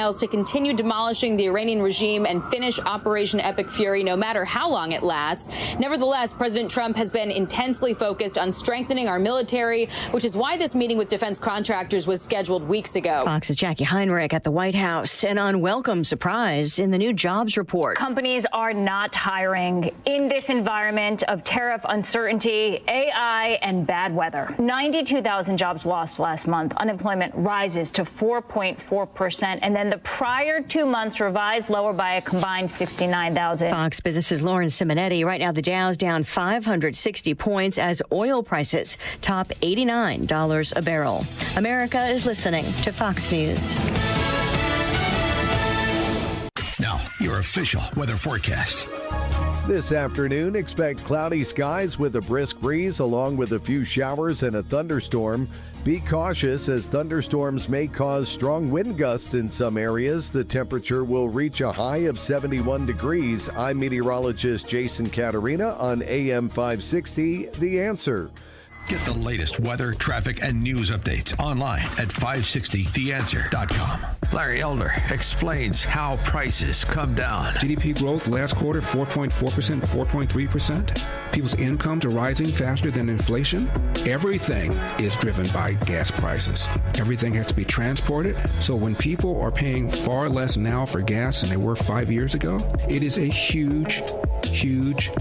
missiles to continue demolishing the Iranian regime and finish Operation Epic Fury, no matter how long it lasts. Nevertheless, President Trump has been intensely focused on strengthening our military, which is why this meeting with defense contractors was scheduled weeks ago. Fox's Jackie Heinrich at the White House. An unwelcome surprise in the new jobs report. Companies are not hiring in this environment of tariff uncertainty, AI, and bad weather. 92,000 jobs lost last month. Unemployment rises to 4.4%, and then the prior 2 months revised lower by a combined 69,000. Fox Business's Lauren Simonetti. Right now, the Dow's down 560 points as oil prices top $89 a barrel. America is listening to Fox News. Now, your official weather forecast. This afternoon, expect cloudy skies with a brisk breeze along with a few showers and a thunderstorm. Be cautious as thunderstorms may cause strong wind gusts in some areas. The temperature will reach a high of 71 degrees. I'm meteorologist Jason Caterina on AM 560, The Answer. Get the latest weather, traffic, and news updates online at 560theanswer.com. Larry Elder explains how prices come down. GDP growth last quarter, 4.4%, 4.3%. People's incomes are rising faster than inflation. Everything is driven by gas prices. Everything has to be transported. So when people are paying far less now for gas than they were 5 years ago, it is a huge, huge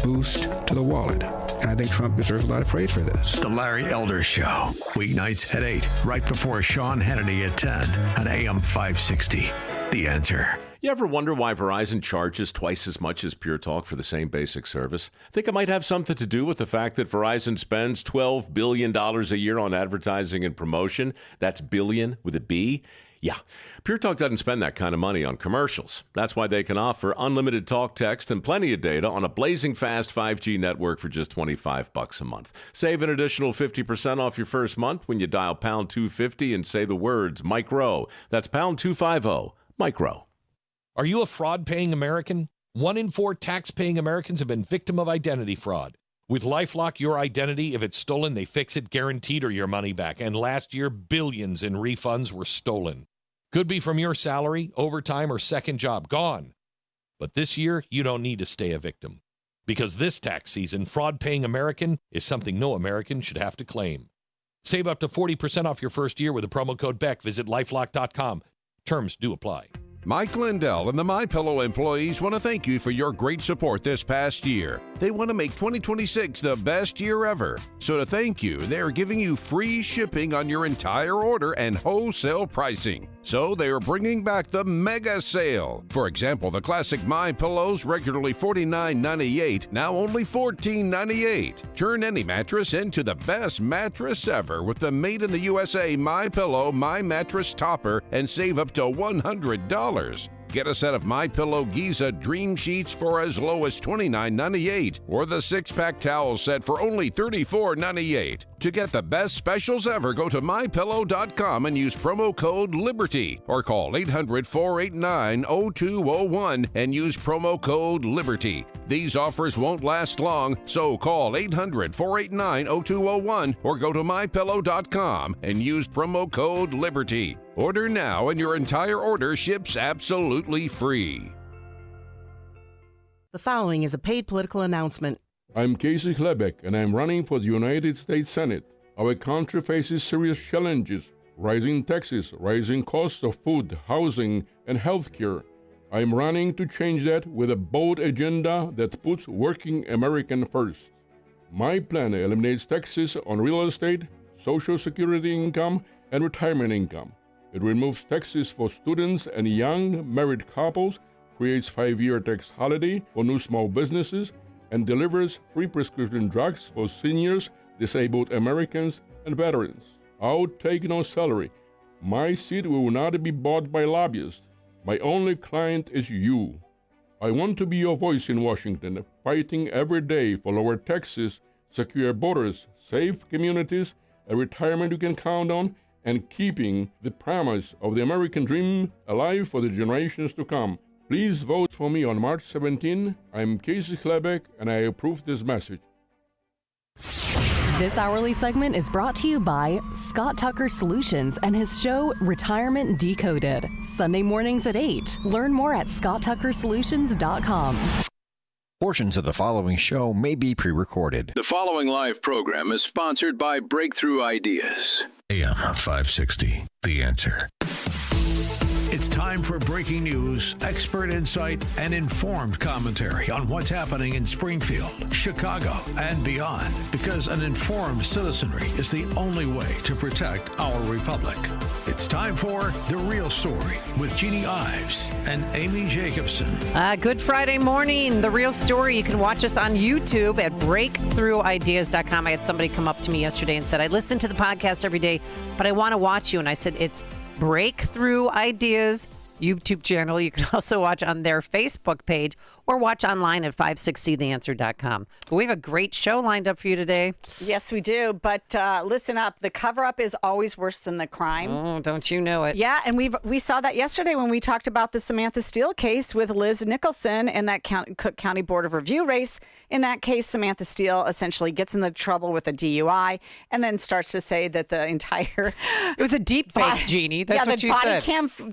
boost to the wallet. And I think Trump deserves a lot of praise for this. The Larry Elder Show, weeknights at 8, right before Sean Hannity at 10 on AM 560. The Answer. You ever wonder why Verizon charges twice as much as Pure Talk for the same basic service? Think it might have something to do with the fact that Verizon spends $12 billion a year on advertising and promotion. That's billion with a B. Yeah, Pure Talk doesn't spend that kind of money on commercials. That's why they can offer unlimited talk, text, and plenty of data on a blazing fast 5G network for just $25 a month. Save an additional 50% off your first month when you dial pound 250 and say the words micro. That's pound 250, micro. Are you a fraud-paying American? 1 in 4 tax-paying Americans have been victim of identity fraud. With LifeLock, your identity, if it's stolen, they fix it guaranteed or your money back. And last year, billions in refunds were stolen. Could be from your salary, overtime, or second job. Gone. But this year, you don't need to stay a victim. Because this tax season, fraud-paying American is something no American should have to claim. Save up to 40% off your first year with the promo code BECK. Visit LifeLock.com. Terms do apply. Mike Lindell and the MyPillow employees want to thank you for your great support this past year. They want to make 2026 the best year ever. So to thank you, they're giving you free shipping on your entire order and wholesale pricing. So they are bringing back the mega sale. For example, the classic MyPillows, regularly $49.98, now only $14.98. Turn any mattress into the best mattress ever with the made in the USA MyPillow My Mattress Topper and save up to $100. Get a set of MyPillow Giza Dream Sheets for as low as $29.98 or the 6-pack towel set for only $34.98. To get the best specials ever, go to MyPillow.com and use promo code LIBERTY or call 800-489-0201 and use promo code LIBERTY. These offers won't last long, so call 800-489-0201 or go to MyPillow.com and use promo code LIBERTY. Order now and your entire order ships absolutely free. The following is a paid political announcement. I'm Casey Klebeck, and I'm running for the United States Senate. Our country faces serious challenges: rising taxes, rising costs of food, housing, and health care. I'm running to change that with a bold agenda that puts working American first. My plan eliminates taxes on real estate, Social Security income, and retirement income. It removes taxes for students and young married couples, creates 5-year tax holiday for new small businesses, and delivers free prescription drugs for seniors, disabled Americans, and veterans. I'll take no salary. My seat will not be bought by lobbyists. My only client is you. I want to be your voice in Washington, fighting every day for lower taxes, secure borders, safe communities, a retirement you can count on, and keeping the promise of the American dream alive for the generations to come. Please vote for me on March 17. I'm Casey Klebeck, and I approve this message. This hourly segment is brought to you by Scott Tucker Solutions and his show Retirement Decoded. Sunday mornings at 8. Learn more at scotttuckersolutions.com. Portions of the following show may be pre-recorded. The following live program is sponsored by Breakthrough Ideas. AM 560, The Answer. It's time for breaking news, expert insight, and informed commentary on what's happening in Springfield, Chicago, and beyond. Because an informed citizenry is the only way to protect our republic. It's time for The Real Story with Jeanne Ives and Amy Jacobson. Good Friday morning. The Real Story. You can watch us on YouTube at breakthroughideas.com. I had somebody come up to me yesterday and said, I listen to the podcast every day, but I want to watch you. And I said, it's Breakthrough Ideas YouTube channel. You can also watch on their Facebook page or watch online at 560theanswer.com. But we have a great show lined up for you today. Yes, we do. But listen up. The cover-up is always worse than the crime. Oh, don't you know it? Yeah, and we saw that yesterday when we talked about the Samantha Steele case with Liz Nicholson and that Cook County Board of Review race. In that case, Samantha Steele essentially gets in the trouble with a DUI and then starts to say that the entire... It was a deep fake, Jeannie. That's what you said.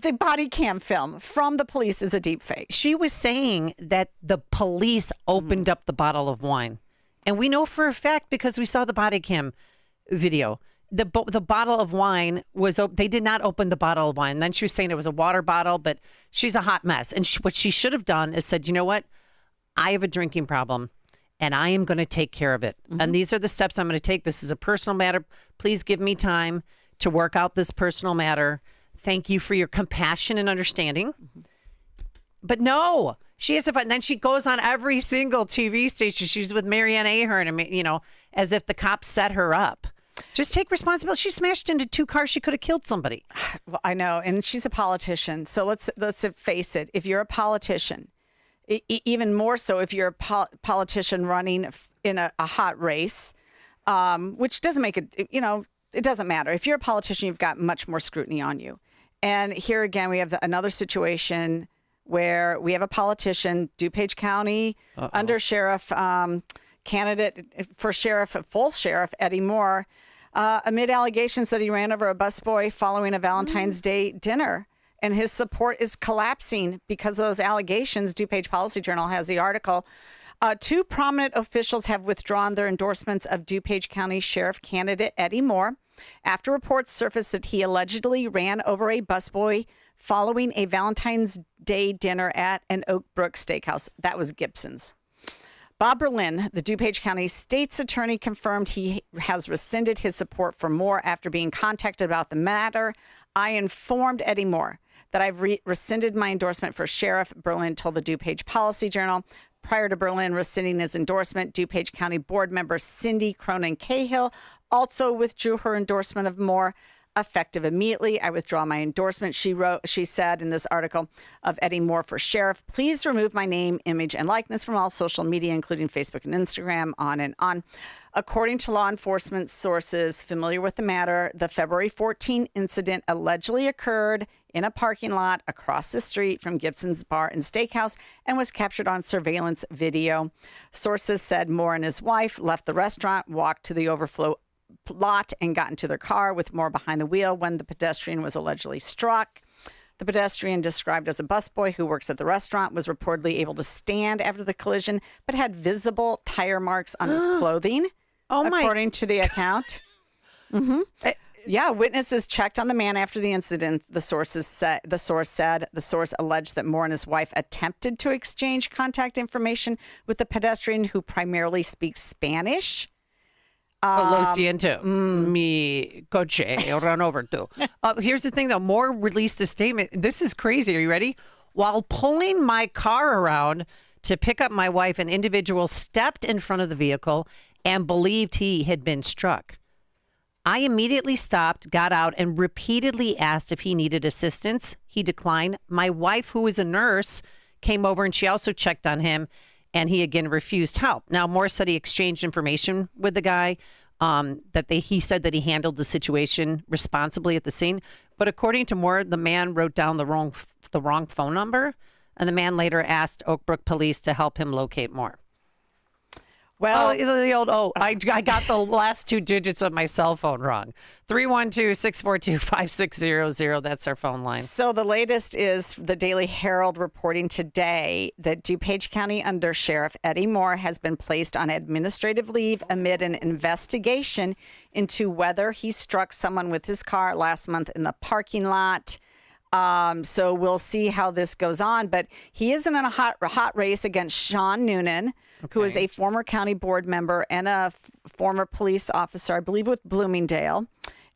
The body cam film from the police is a deep fake. She was saying that the police opened up the bottle of wine. And we know for a fact because we saw the body cam video. The bottle of wine was, they did not open the bottle of wine. And then she was saying it was a water bottle, but she's a hot mess. And what she should have done is said, you know what? I have a drinking problem and I am going to take care of it. Mm-hmm. And these are the steps I'm going to take. This is a personal matter. Please give me time to work out this personal matter. Thank you for your compassion and understanding. Mm-hmm. But no, she has to fight. And then she goes on every single TV station. She's with Marianne Ahern, you know, as if the cops set her up. Just take responsibility. She smashed into 2 cars. She could have killed somebody. Well, I know. And she's a politician. So let's face it. If you're a politician, even more so if you're a politician running in a hot race, which doesn't make it, you know, it doesn't matter. If you're a politician, you've got much more scrutiny on you. And here again, we have another situation where we have a politician, DuPage County under sheriff candidate for sheriff, full sheriff Eddie Moore, amid allegations that he ran over a busboy following a Valentine's Day dinner. And his support is collapsing because of those allegations. DuPage Policy Journal has the article. 2 prominent officials have withdrawn their endorsements of DuPage County Sheriff candidate Eddie Moore after reports surfaced that he allegedly ran over a busboy following a Valentine's Day dinner at an Oak Brook Steakhouse. That was Gibson's. Bob Berlin, the DuPage County State's attorney, confirmed he has rescinded his support for Moore after being contacted about the matter. I informed Eddie Moore that I've rescinded my endorsement for sheriff, Berlin told the DuPage Policy Journal. Prior to Berlin rescinding his endorsement, DuPage County board member Cindy Cronin Cahill also withdrew her endorsement of Moore. Effective immediately, I withdraw my endorsement, she said in this article, of Eddie Moore for sheriff. Please remove my name, image, and likeness from all social media, including Facebook and Instagram, on and on. According to law enforcement sources familiar with the matter, the February 14 incident allegedly occurred in a parking lot across the street from Gibson's Bar and Steakhouse and was captured on surveillance video. Sources said Moore and his wife left the restaurant, walked to the overflow lot, and got into their car with Moore behind the wheel when the pedestrian was allegedly struck. The pedestrian, described as a busboy who works at the restaurant, was reportedly able to stand after the collision, but had visible tire marks on his clothing, according to the account. Mm-hmm. Yeah, witnesses checked on the man after the incident. The source alleged that Moore and his wife attempted to exchange contact information with the pedestrian, who primarily speaks Spanish. Lo siento, mi coche, run over too. Here's the thing, though. Moore released a statement. This is crazy. Are you ready? While pulling my car around to pick up my wife, an individual stepped in front of the vehicle and believed he had been struck. I immediately stopped, got out, and repeatedly asked if he needed assistance. He declined. My wife, who is a nurse, came over and she also checked on him. And he again refused help. Now, Moore said he exchanged information with the guy, he said that he handled the situation responsibly at the scene. But according to Moore, the man wrote down the wrong phone number, and the man later asked Oak Brook police to help him locate Moore. Well, the old, I got the last 2 digits of my cell phone wrong. 312-642-5600. That's our phone line. So the latest is the Daily Herald reporting today that DuPage County Under Sheriff Eddie Moore has been placed on administrative leave amid an investigation into whether he struck someone with his car last month in the parking lot. So we'll see how this goes on. But he is in a hot race against Sean Noonan, who is a former county board member and a former police officer, I believe, with Bloomingdale.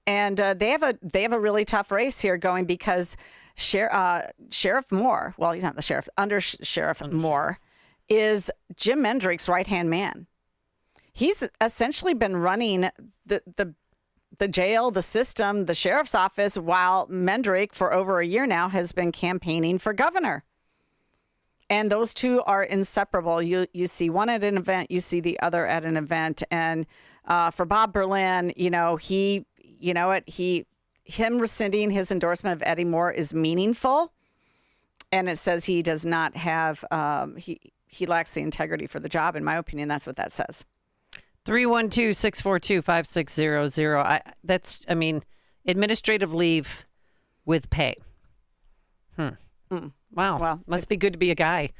And they have a really tough race here going because Sheriff Moore, well, he's not the sheriff, Under Sheriff Moore is Jim Mendrick's right-hand man. He's essentially been running the jail, the system, the sheriff's office, while Mendrick, for over a year now, has been campaigning for governor. And those two are inseparable. You see one at an event, you see the other at an event. And for Bob Berlin, him rescinding his endorsement of Eddie Moore is meaningful. And it says he does not have, he lacks the integrity for the job. In my opinion, that's what that says. 312-642-5600. Administrative leave with pay. Wow. Well, must be good to be a guy.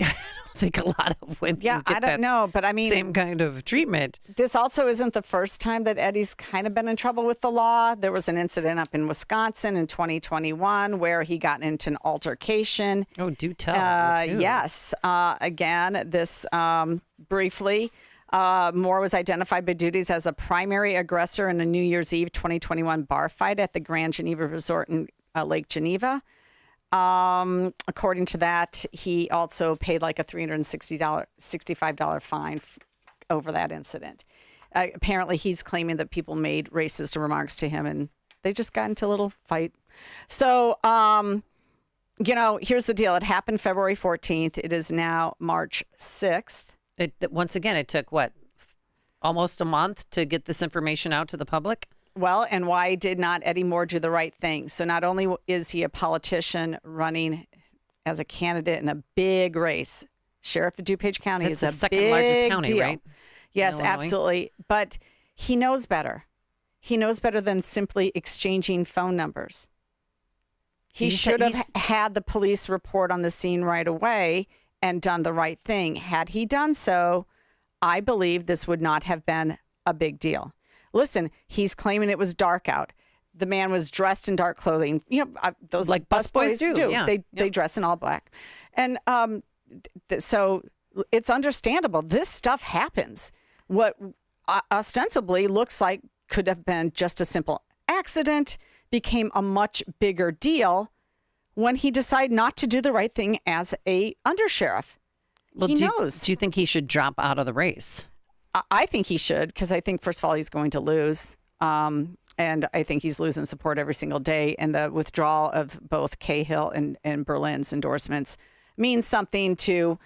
I don't think a lot of women get I don't know, but same kind of treatment. This also isn't the first time that Eddie's kind of been in trouble with the law. There was an incident up in Wisconsin in 2021 where he got into an altercation. Oh, do tell. Yes. Again, this briefly. Moore was identified by duties as a primary aggressor in a New Year's Eve 2021 bar fight at the Grand Geneva Resort in Lake Geneva. According to that, he also paid like a $65 fine over that incident. Apparently, he's claiming that people made racist remarks to him, and they just got into a little fight. So, here's the deal. It happened February 14th. It is now March 6th. Once again, it took, almost a month to get this information out to the public? Well, and why did not Eddie Moore do the right thing? So not only is he a politician running as a candidate in a big race, Sheriff of DuPage County is the a second big largest county, deal. right? Yes, absolutely. But he knows better. He knows better than simply exchanging phone numbers. He should have had the police report on the scene right away and done the right thing. Had he done so, I believe this would not have been a big deal. Listen, he's claiming it was dark out. The man was dressed in dark clothing. Those like busboys do. Yeah. They dress in all black. And so it's understandable. This stuff happens. What ostensibly looks like could have been just a simple accident became a much bigger deal when he decided not to do the right thing as a undersheriff. Well, he knows. Do you think he should drop out of the race? I think he should, because I think, first of all, he's going to lose. And I think he's losing support every single day. And the withdrawal of both Cahill and Berlin's endorsements means something to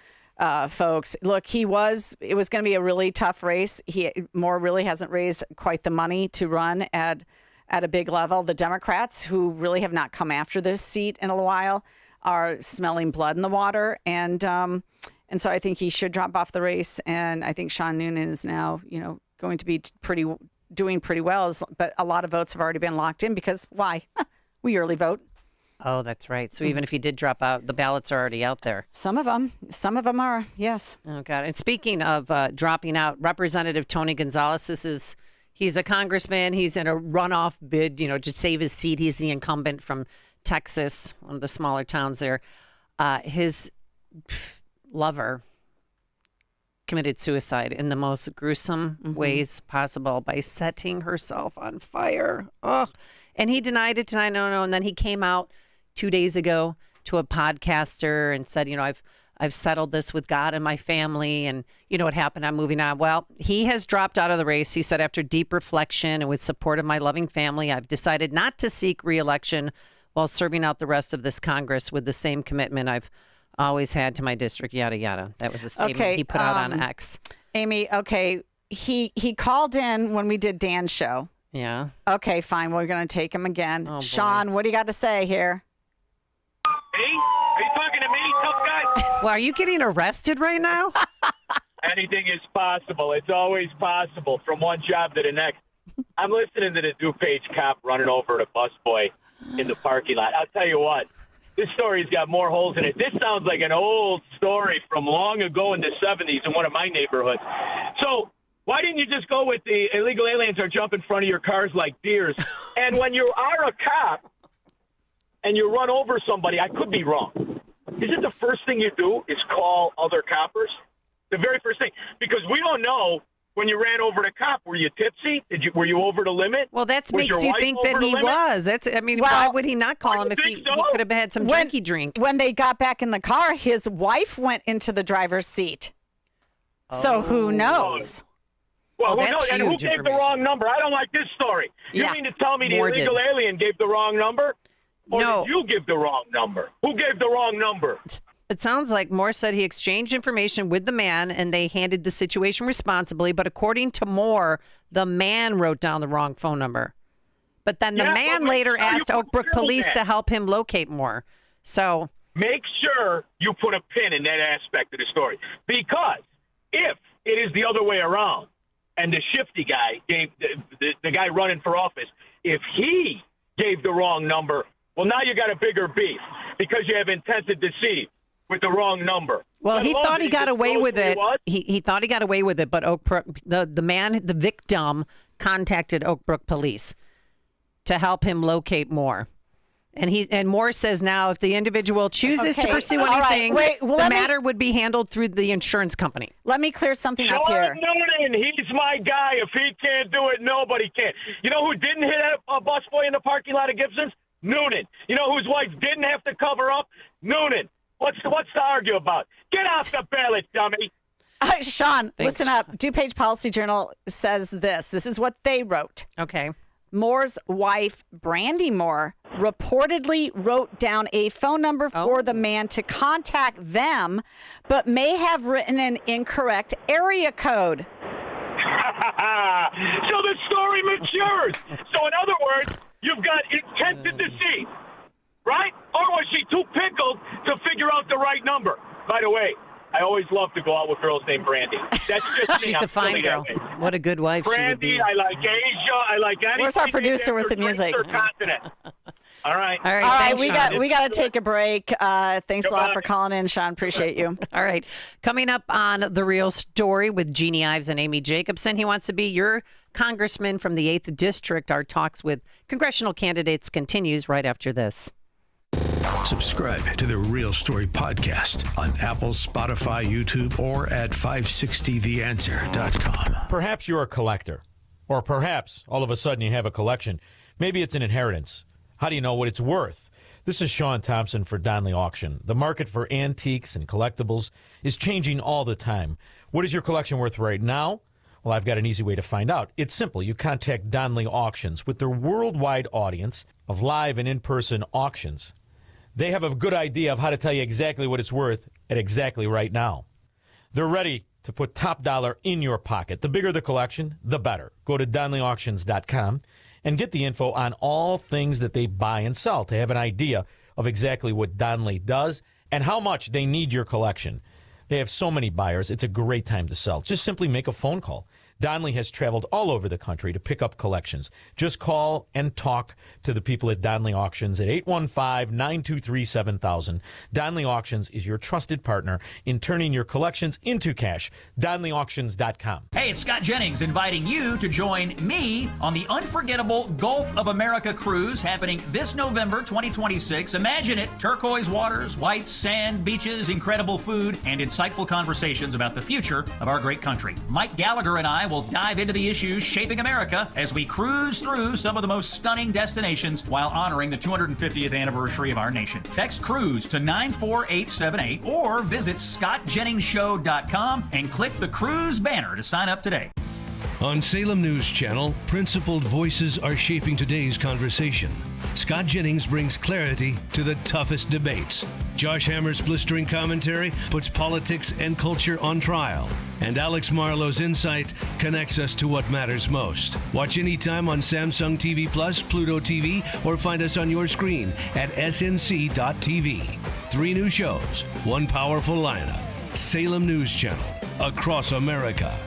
folks. Look, it was going to be a really tough race. Moore really hasn't raised quite the money to run at a big level. The Democrats, who really have not come after this seat in a while, are smelling blood in the water. And so I think he should drop off the race. And I think Sean Noonan is now, going to be doing pretty well. But a lot of votes have already been locked in because why? We early vote. Oh, that's right. So even if he did drop out, the ballots are already out there. Some of them are, yes. Oh, God. And speaking of dropping out, Representative Tony Gonzalez, he's a congressman. He's in a runoff bid, to save his seat. He's the incumbent from Texas, one of the smaller towns there. His lover committed suicide in the most gruesome ways possible by setting herself on fire. Oh, and he denied it tonight. No. And then he came out 2 days ago to a podcaster and said, I've settled this with God and my family, and what happened, I'm moving on. Well, he has dropped out of the race. He said, after deep reflection and with support of my loving family, I've decided not to seek re-election while serving out the rest of this Congress with the same commitment I've always had to my district, yada, yada. That was a statement he put out on X. Amy, okay, he called in when we did Dan's show. Yeah. Okay, fine. We're going to take him again. Oh, Sean, what do you got to say here? Me? Are you talking to me, tough guy? Well, are you getting arrested right now? Anything is possible. It's always possible from one job to the next. I'm listening to the DuPage cop running over a busboy in the parking lot. I'll tell you what, this story's got more holes in it. This sounds like an old story from long ago in the 70s in one of my neighborhoods. So why didn't you just go with the illegal aliens are jump in front of your cars like deers? And when you are a cop and you run over somebody, I could be wrong. Isn't the first thing you do is call other coppers? The very first thing. Because we don't know when you ran over the cop. Were you tipsy? Were you over the limit? Well, that Was makes your you wife think over that the he limit? was. Why would he not call him if he could have had some drinky drink? When they got back in the car, his wife went into the driver's seat. So who knows? Well, Oh, who that's knows? And who huge gave the information. wrong number? I don't like this story. You Yeah, mean to tell me the Moore illegal did. alien gave the wrong number? Or No. did you give the wrong number? Who gave the wrong number? It sounds like Moore said he exchanged information with the man and they handled the situation responsibly. But according to Moore, the man wrote down the wrong phone number. But then the Yeah, man but later make sure you asked put Oak Brook zero Police in. to help him locate Moore. So Make sure you put a pin in that aspect of the story. Because if it is the other way around and the shifty guy gave the guy running for office, if he gave the wrong number, well, now you got a bigger beef because you have intent to deceive with the wrong number. Well, he thought he got away with it. Was. He thought he got away with it, but Oak Brook, the victim, contacted Oak Brook Police to help him locate Moore. And Moore says now if the individual chooses to Okay, pursue all right. anything, Wait, well, the let me- matter would be handled through the insurance company. Let me clear something up Sean here. Noonan, he's my guy. If he can't do it, nobody can. You know who didn't hit a busboy in the parking lot of Gibson's? Noonan. You know whose wife didn't have to cover up? Noonan. What's to argue about? Get off the ballot, dummy. Sean, Thanks. listen up. DuPage Policy Journal says this. This is what they wrote. Okay. Moore's wife, Brandy Moore, reportedly wrote down a phone number for the man to contact them, but may have written an incorrect area code. So the story matures. So in other words, you've got intent to deceive, right? Or was she too pickled to figure out the right number? By the way, I always love to go out with girls named Brandy. That's just me. She's I'm a fine silly that girl. way. What a good wife she would Brandy, be. I like Asia. I like anything. Where's our producer with the music? Continent. All right. All right, All right, thanks, Sean. we got to take a break. Thanks a lot for calling in, Sean. Appreciate you. All right. Coming up on The Real Story with Jeannie Ives and Amy Jacobson. He wants to be your congressman from the 8th District. Our talks with congressional candidates continues right after this. Subscribe to the Real Story podcast on Apple, Spotify, YouTube, or at 560theanswer.com. Perhaps you're a collector, or perhaps all of a sudden you have a collection. Maybe it's an inheritance. How do you know what it's worth? This is Sean Thompson for Donley Auction. The market for antiques and collectibles is changing all the time. What is your collection worth right now? Well, I've got an easy way to find out. It's simple. You contact Donley Auctions with their worldwide audience of live and in-person auctions. They have a good idea of how to tell you exactly what it's worth at exactly right now. They're ready to put top dollar in your pocket. The bigger the collection, the better. Go to DonleyAuctions.com and get the info on all things that they buy and sell to have an idea of exactly what Donley does and how much they need your collection. They have so many buyers, it's a great time to sell. Just simply make a phone call. Donley has traveled all over the country to pick up collections. Just call and talk to the people at Donley Auctions at 815-923-7000. Donley Auctions is your trusted partner in turning your collections into cash. DonleyAuctions.com. Hey, it's Scott Jennings inviting you to join me on the unforgettable Gulf of America cruise happening this November 2026. Imagine it. Turquoise waters, white sand, beaches, incredible food, and insightful conversations about the future of our great country. Mike Gallagher and I will dive into the issues shaping America as we cruise through some of the most stunning destinations while honoring the 250th anniversary of our nation. Text cruise to 94878 or visit scottjenningsshow.com and click the cruise banner to sign up today. On Salem News Channel, principled voices are shaping today's conversation. Scott Jennings brings clarity to the toughest debates. Josh Hammer's blistering commentary puts politics and culture on trial. And Alex Marlowe's insight connects us to what matters most. Watch anytime on Samsung TV Plus, Pluto TV, or find us on your screen at snc.tv. 3 new shows, 1 powerful lineup. Salem News Channel. across America.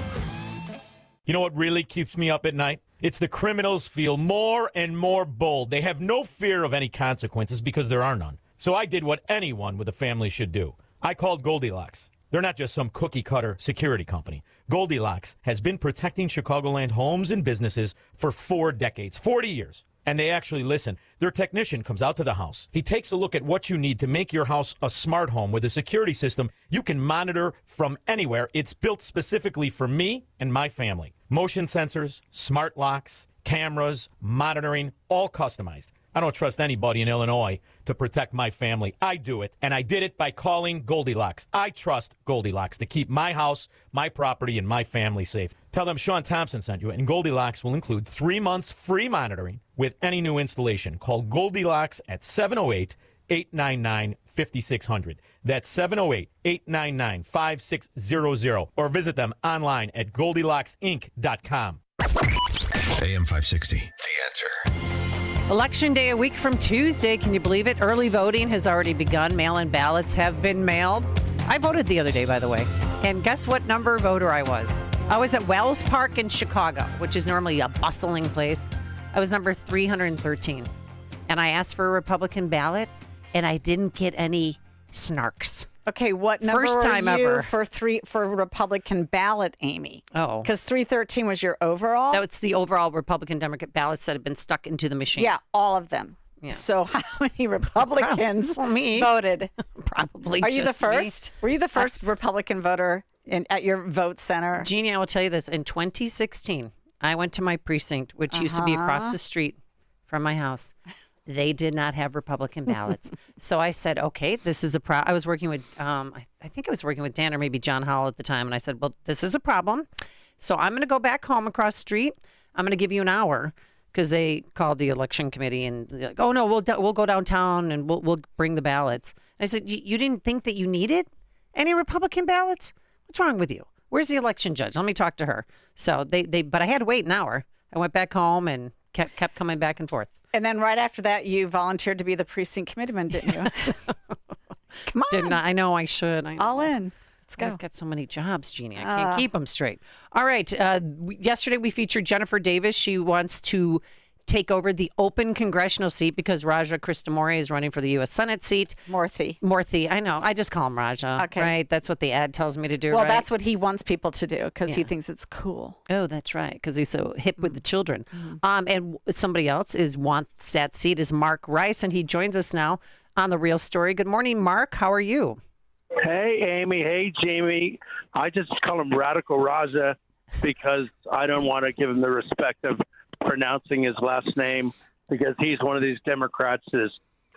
You know what really keeps me up at night? It's the criminals feel more and more bold. They have no fear of any consequences because there are none. So I did what anyone with a family should do. I called Goldilocks. They're not just some cookie-cutter security company. Goldilocks has been protecting Chicagoland homes and businesses for 4 decades, 40 years. And they actually listen. Their technician comes out to the house. He takes a look at what you need to make your house a smart home with a security system you can monitor from anywhere. It's built specifically for me and my family. Motion sensors, smart locks, cameras, monitoring, all customized. I don't trust anybody in Illinois to protect my family. I do it, and I did it by calling Goldilocks. I trust Goldilocks to keep my house, my property, and my family safe. Tell them Sean Thompson sent you, and Goldilocks will include 3 months free monitoring with any new installation. Call Goldilocks at 708-899-5600. That's 708-899-5600. Or visit them online at GoldilocksInc.com. AM 560, The Answer. Election day a week from Tuesday. Can you believe it? Early voting has already begun. Mail-in ballots have been mailed. I voted the other day, by the way. And guess what number voter I was? I was at Wells Park in Chicago, which is normally a bustling place. I was number 313. And I asked for a Republican ballot, and I didn't get any snarks. Okay, what number First time were you ever. for Republican ballot, Amy? Oh. Because 313 was your overall? That's the overall Republican Democrat ballots that have been stuck into the machine. Yeah, all of them. Yeah. So how many Republicans me. voted? Probably Are you the just me. first? Were you the first Republican voter at your vote center? Jeannie, I will tell you this. In 2016, I went to my precinct, which used to be across the street from my house. They did not have Republican ballots. So I said, okay, this is a problem. I was working with, I think I was working with Dan or maybe John Howell at the time. And I said, well, this is a problem. So I'm going to go back home across the street. I'm going to give you an hour because they called the election committee and they're like, oh, no, we'll go downtown and we'll bring the ballots. And I said, you didn't think that you needed any Republican ballots? What's wrong with you? Where's the election judge? Let me talk to her. So but I had to wait an hour. I went back home and kept coming back and forth. And then right after that, you volunteered to be the precinct committeeman, didn't you? Come on. Didn't I? I know I should. I know. All in. Let's go. I've got so many jobs, Jeannie. I can't keep them straight. All right. Yesterday, we featured Jennifer Davis. She wants to take over the open congressional seat because Raja Krishnamurthy is running for the U.S. Senate seat. Morthy. I know. I just call him Raja. Okay. Right? That's what the ad tells me to do, Well, right? that's what he wants people to do because he thinks it's cool. Oh, that's right, because he's so hip with the children. And somebody else wants that seat is Mark Rice, and he joins us now on The Real Story. Good morning, Mark. How are you? Hey, Amy. Hey, Jamie. I just call him Radical Raja because I don't want to give him the respect of pronouncing his last name because he's one of these Democrats that is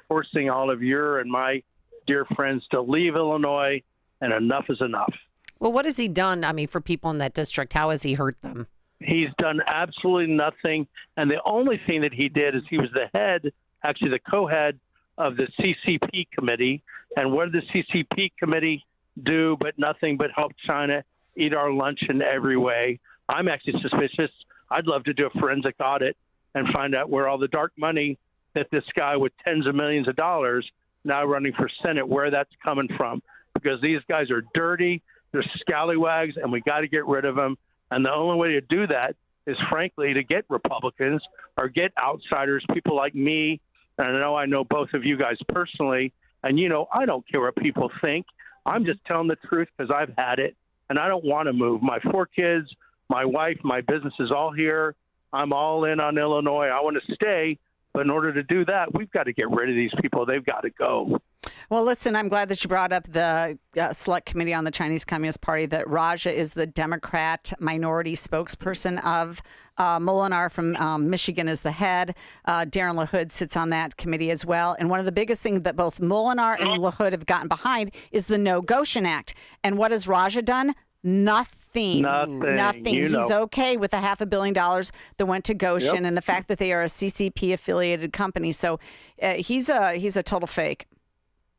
forcing all of your and my dear friends to leave Illinois, and enough is enough. Well, what has he done, for people in that district? How has he hurt them? He's done absolutely nothing, and the only thing that he did is he was the co-head of the CCP committee, and what did the CCP committee do but nothing but help China eat our lunch in every way? I'm actually suspicious. I'd love to do a forensic audit and find out where all the dark money that this guy with tens of millions of dollars now running for Senate, where that's coming from. Because these guys are dirty, they're scallywags, and we got to get rid of them. And the only way to do that is, frankly, to get Republicans or get outsiders, people like me. And I know both of you guys personally. And, I don't care what people think. I'm just telling the truth because I've had it. And I don't want to move. My 4 kids, my wife, my business is all here. I'm all in on Illinois. I want to stay. But in order to do that, we've got to get rid of these people. They've got to go. Well, listen, I'm glad that you brought up the Select Committee on the Chinese Communist Party, that Raja is the Democrat minority spokesperson of. Molinar from Michigan is the head. Darren LaHood sits on that committee as well. And one of the biggest things that both Molinar and LaHood have gotten behind is the No Goshen Act. And what has Raja done? Nothing. He's okay with the $500 million that went to Goshen and the fact that they are a CCP affiliated company. So he's a total fake.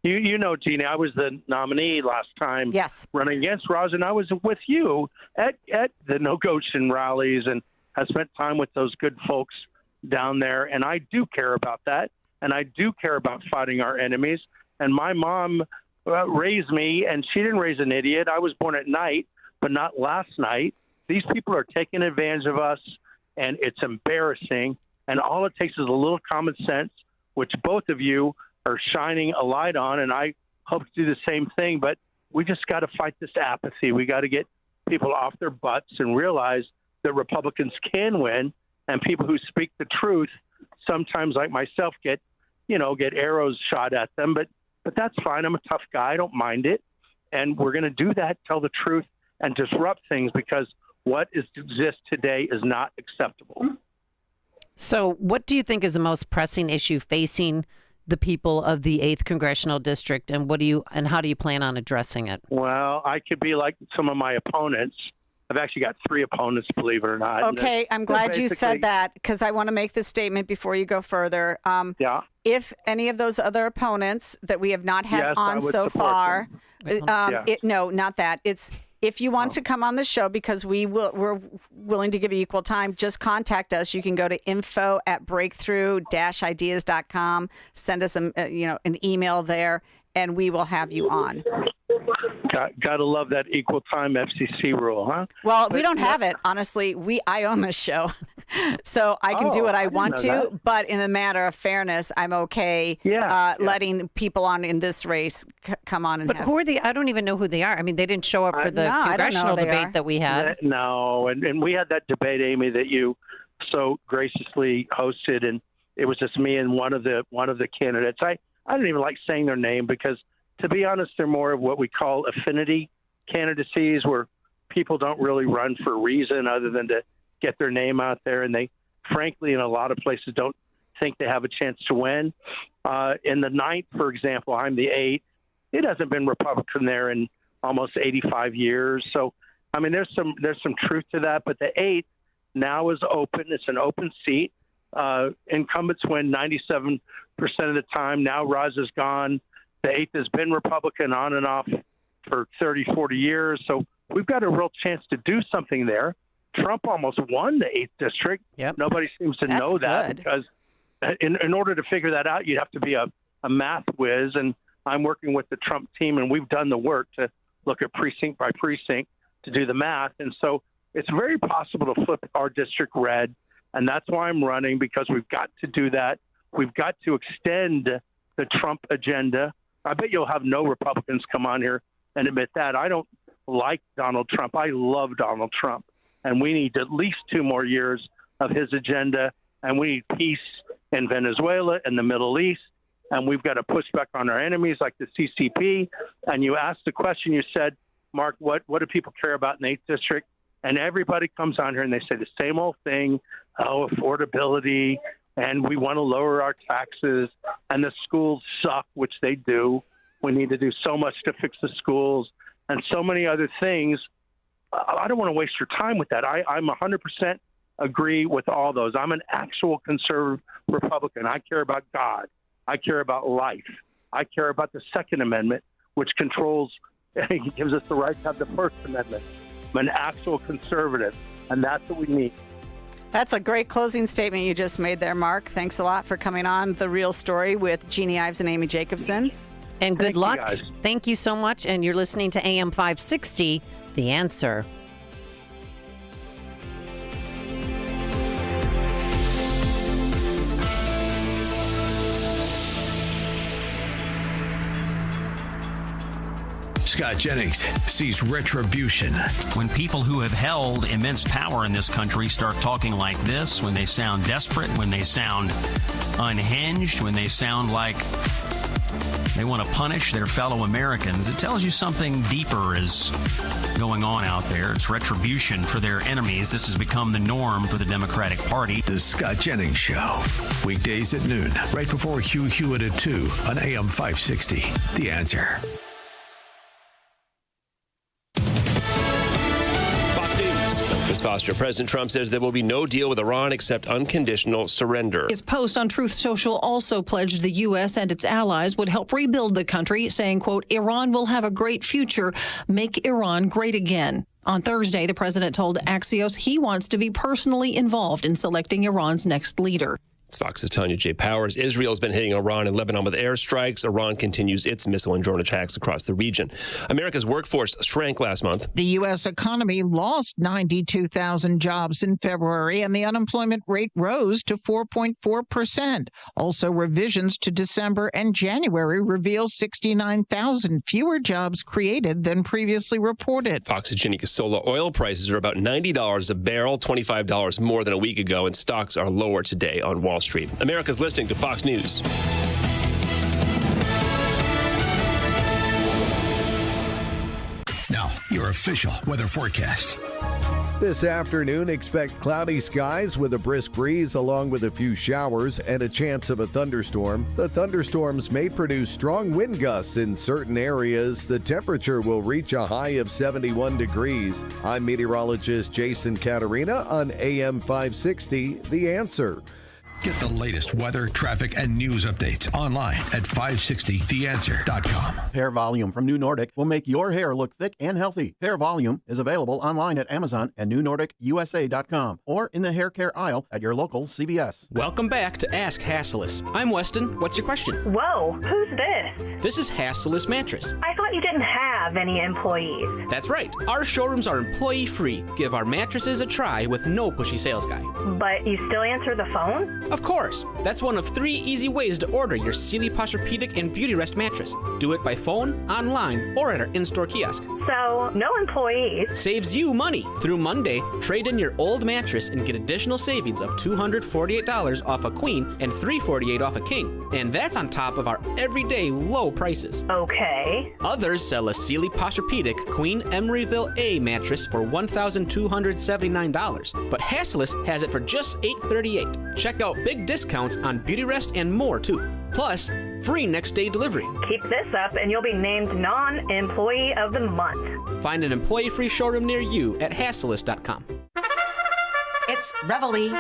Jeannie, I was the nominee last time running against Raja, and I was with you at the No Goshen rallies and have spent time with those good folks down there. And I do care about that. And I do care about fighting our enemies. And my mom raised me, and she didn't raise an idiot. I was born at night but not last night. These people are taking advantage of us, and it's embarrassing. And all it takes is a little common sense, which both of you are shining a light on, and I hope to do the same thing. But we just got to fight this apathy. We got to get people off their butts and realize that Republicans can win, and people who speak the truth, sometimes like myself, get arrows shot at them. But that's fine. I'm a tough guy. I don't mind it. And we're going to do that, tell the truth, and disrupt things, because what exists today is not acceptable. So what do you think is the most pressing issue facing the people of the 8th Congressional District, and how do you plan on addressing it? Well, I could be like some of my opponents. I've actually got 3 opponents, believe it or not. Okay, I'm glad you said that, because I want to make this statement before you go further. If any of those other opponents that we have not had on so far, no, not that. It's if you want to come on the show, because we're willing to give you equal time, just contact us. You can go to info@breakthrough-ideas.com. Send us an email there, and we will have you on. Got to love that equal time FCC rule, huh? Well, we don't have it, honestly. I own this show, so I can do what I want to. That. But in a matter of fairness, I'm okay letting people on in this race come on and. But who are they? I don't even know who they are. I mean, they didn't show up for the congressional debate that we had. No, and we had that debate, Amy, that you so graciously hosted, and it was just me and one of the candidates. I don't even like saying their name, because, to be honest, they're more of what we call affinity candidacies, where people don't really run for a reason other than to get their name out there. And they, frankly, in a lot of places don't think they have a chance to win. In the 9th, for example, I'm the 8th. It hasn't been Republican there in almost 85 years. So, I mean, there's some truth to that. But the 8th now is open. It's an open seat. Incumbents win 97% of the time. Now Roz is gone. The 8th has been Republican on and off for 30, 40 years. So we've got a real chance to do something there. Trump almost won the 8th district. Yep. Nobody seems to know that, because in order to figure that out, you'd have to be a math whiz. And I'm working with the Trump team, and we've done the work to look at precinct by precinct to do the math. And so it's very possible to flip our district red. And that's why I'm running, because we've got to do that. We've got to extend the Trump agenda. I bet you'll have no Republicans come on here and admit that. I don't like Donald Trump. I love Donald Trump. And we need at least 2 more years of his agenda. And we need peace in Venezuela and the Middle East. And we've got to push back on our enemies like the CCP. And you asked the question, you said, Mark, what do people care about in the 8th district? And everybody comes on here and they say the same old thing. Oh, affordability. And we want to lower our taxes, and the schools suck, which they do. We need to do so much to fix the schools and so many other things. I don't want to waste your time with that. I'm 100% agree with all those. I'm an actual conservative Republican. I care about God. I care about life. I care about the Second Amendment, which controls, gives us the right to have the First Amendment. I'm an actual conservative, and that's what we need. That's a great closing statement you just made there, Mark. Thanks a lot for coming on The Real Story with Jeannie Ives and Amy Jacobson. And good luck. Guys. Thank you so much. And you're listening to AM 560, The Answer. Scott Jennings sees retribution. When people who have held immense power in this country start talking like this, when they sound desperate, when they sound unhinged, when they sound like they want to punish their fellow Americans, it tells you something deeper is going on out there. It's retribution for their enemies. This has become the norm for the Democratic Party. The Scott Jennings Show. Weekdays at noon, right before Hugh Hewitt at 2 on AM 560. The Answer. Ms. Foster, President Trump says there will be no deal with Iran except unconditional surrender. His post on Truth Social also pledged the U.S. and its allies would help rebuild the country, saying, quote, Iran will have a great future. Make Iran great again. On Thursday, the president told Axios he wants to be personally involved in selecting Iran's next leader. It's Fox's Tanya J. Powers. Israel's been hitting Iran and Lebanon with airstrikes. Iran continues its missile and drone attacks across the region. America's workforce shrank last month. The U.S. economy lost 92,000 jobs in February, and the unemployment rate rose to 4.4%. Also, revisions to December and January reveal 69,000 fewer jobs created than previously reported. Fox's Ginny Casola. Oil prices are about $90 a barrel, $25 more than a week ago, and stocks are lower today on Wall Street. America's listening to Fox News. Now, your official weather forecast. This afternoon, expect cloudy skies with a brisk breeze along with a few showers and a chance of a thunderstorm. The thunderstorms may produce strong wind gusts in certain areas. The temperature will reach a high of 71 degrees. I'm meteorologist Jason Caterina on AM 560, The Answer. Get the latest weather, traffic, and news updates online at 560theanswer.com. Hair Volume from New Nordic will make your hair look thick and healthy. Hair Volume is available online at Amazon and newnordicusa.com or in the hair care aisle at your local CVS. Welcome back to Ask Hassellus. I'm Weston. What's your question? Whoa, who's this? This is Hassellus Mattress. I thought you didn't have any employees. That's right. Our showrooms are employee-free. Give our mattresses a try with no pushy sales guy. But you still answer the phone? Of course. That's one of 3 easy ways to order your Sealy Posturepedic and Beauty Rest mattress. Do it by phone, online, or at our in-store kiosk. So, no employees. Saves you money. Through Monday, trade in your old mattress and get additional savings of $248 off a queen and $348 off a king. And that's on top of our everyday low prices. Okay. Others sell a Sealy Posturepedic Queen Emeryville A mattress for $1,279. But Hassellus has it for just $838. Check out big discounts on Beauty Rest and more, too. Plus, free next-day delivery. Keep this up and you'll be named Non-Employee of the Month. Find an employee-free showroom near you at Hassellus.com. It's Reveille.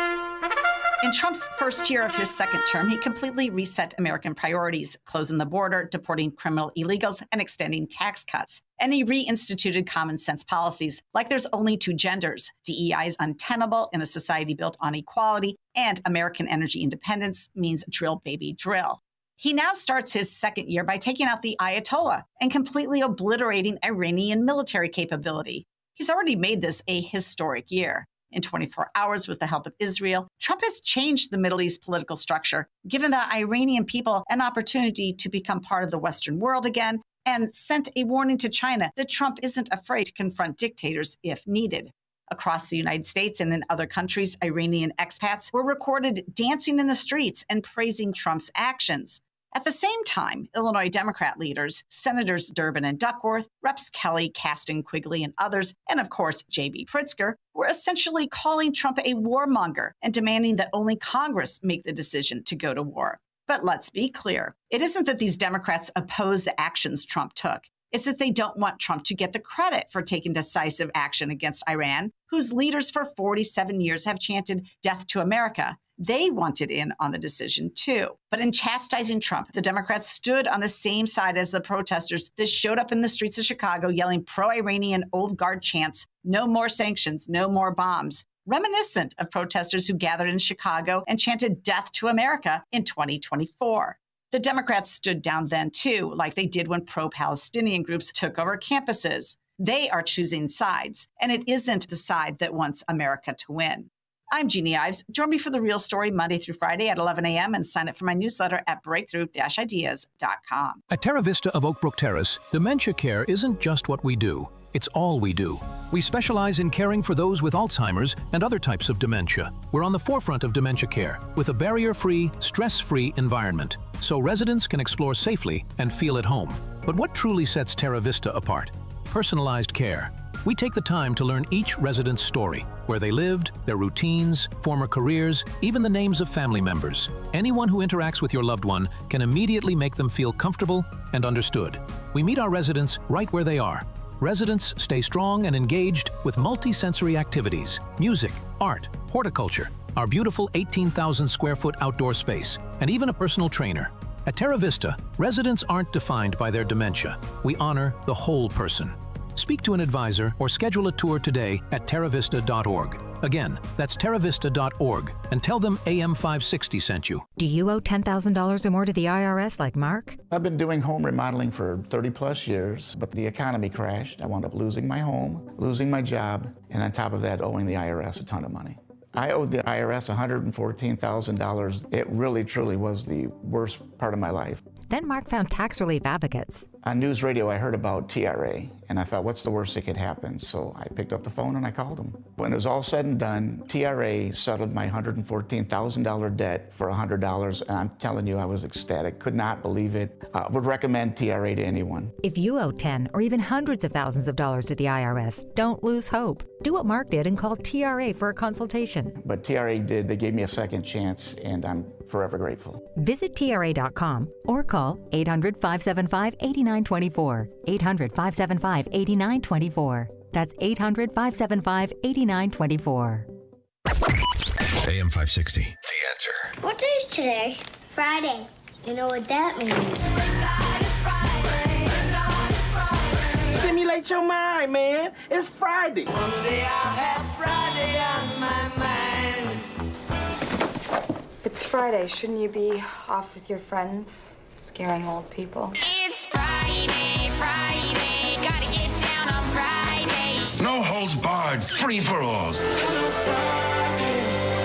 In Trump's first year of his second term, he completely reset American priorities, closing the border, deporting criminal illegals, and extending tax cuts. And he reinstituted common sense policies like there's only 2 genders, DEI is untenable in a society built on equality, and American energy independence means drill, baby, drill. He now starts his second year by taking out the Ayatollah and completely obliterating Iranian military capability. He's already made this a historic year. In 24 hours, with the help of Israel, Trump has changed the Middle East political structure, given the Iranian people an opportunity to become part of the Western world again, and sent a warning to China that Trump isn't afraid to confront dictators if needed. Across the United States and in other countries, Iranian expats were recorded dancing in the streets and praising Trump's actions. At the same time, Illinois Democrat leaders, Senators Durbin and Duckworth, Reps Kelly, Kasten, Quigley, and others, and of course, J.B. Pritzker, were essentially calling Trump a warmonger and demanding that only Congress make the decision to go to war. But let's be clear. It isn't that these Democrats oppose the actions Trump took. It's that they don't want Trump to get the credit for taking decisive action against Iran, whose leaders for 47 years have chanted death to America. They wanted in on the decision, too. But in chastising Trump, the Democrats stood on the same side as the protesters that showed up in the streets of Chicago yelling pro-Iranian old guard chants, no more sanctions, no more bombs, reminiscent of protesters who gathered in Chicago and chanted death to America in 2024. The Democrats stood down then, too, like they did when pro-Palestinian groups took over campuses. They are choosing sides, and it isn't the side that wants America to win. I'm Jeannie Ives. Join me for The Real Story Monday through Friday at 11 a.m. and sign up for my newsletter at breakthrough-ideas.com. At Terra Vista of Oak Brook Terrace, dementia care isn't just what we do. It's all we do. We specialize in caring for those with Alzheimer's and other types of dementia. We're on the forefront of dementia care with a barrier-free, stress-free environment, so residents can explore safely and feel at home. But what truly sets Terra Vista apart? Personalized care. We take the time to learn each resident's story, where they lived, their routines, former careers, even the names of family members. Anyone who interacts with your loved one can immediately make them feel comfortable and understood. We meet our residents right where they are. Residents stay strong and engaged with multi-sensory activities, music, art, horticulture, our beautiful 18,000 square foot outdoor space, and even a personal trainer. At Terra Vista, residents aren't defined by their dementia. We honor the whole person. Speak to an advisor or schedule a tour today at terravista.org. Again, that's terravista.org and tell them AM560 sent you. Do you owe $10,000 or more to the IRS like Mark? I've been doing home remodeling for 30 plus years, but the economy crashed. I wound up losing my home, losing my job, and on top of that, owing the IRS a ton of money. I owed the IRS $114,000. It really, truly was the worst part of my life. Then Mark found tax relief advocates. On news radio, I heard about TRA, and I thought, what's the worst that could happen? So I picked up the phone and I called them. When it was all said and done, TRA settled my $114,000 debt for $100, and I'm telling you, I was ecstatic, could not believe it. Would recommend TRA to anyone. If you owe 10 or even hundreds of thousands of dollars to the IRS, don't lose hope. Do what Mark did and call TRA for a consultation. But TRA did, they gave me a second chance, and I'm forever grateful. Visit TRA.com or call 800-575-8924. 800-575-8924. That's 800-575-8924. AM 560, The Answer. What day is today? Friday. You know what that means. Stimulate your mind, man. It's Friday. One day I'll have Friday on my mind. It's Friday. Shouldn't you be off with your friends, scaring old people? It's Friday, Friday. Gotta get down on Friday. No holds barred, free for alls.